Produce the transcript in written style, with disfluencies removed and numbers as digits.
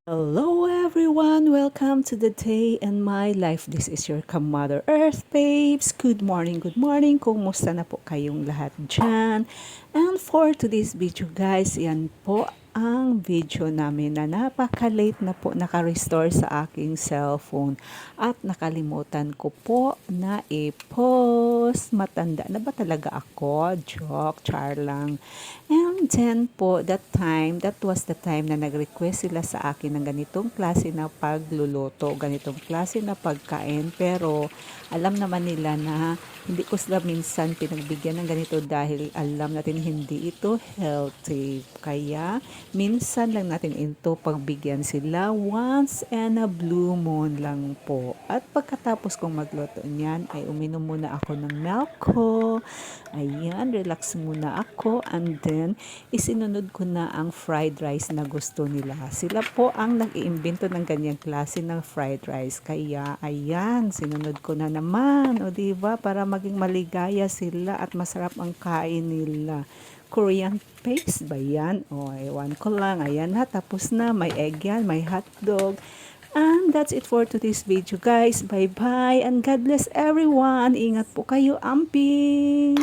Hello everyone! Welcome to the day in my life. This is your Mother Earth babes. Good morning, good morning. Kumusta na po kayong lahat dyan? And for today's video guys, yan po ang video namin na napaka-late na po naka-restore sa aking cellphone. At nakalimutan ko po na i-post. Matanda na ba talaga ako? Joke, char lang. And then po, that was the time na nag-request sila sa akin ng ganitong klase na pagluluto, ganitong klase na pagkain. Pero alam naman nila na hindi ko sila minsan pinagbigyan ng ganito dahil alam natin hindi ito healthy. Kaya minsan lang natin ito pagbigyan sila once and a blue moon lang po. At pagkatapos kong magluto niyan ay uminom muna ako ng milk ko. Ayan, relax muna ako and then isinunod ko na ang fried rice na gusto nila. Sila po ang nag-iimbento ng ganyang klase ng fried rice. Kaya ayan, sinunod ko na naman. O diba, para maging maligaya sila at masarap ang kain nila. Korean paste ba yan? O, ewan ko lang. Ayan na, tapos na. May egg yan, may hotdog. And that's it for today's video guys. Bye-bye and God bless everyone. Ingat po kayo, amping!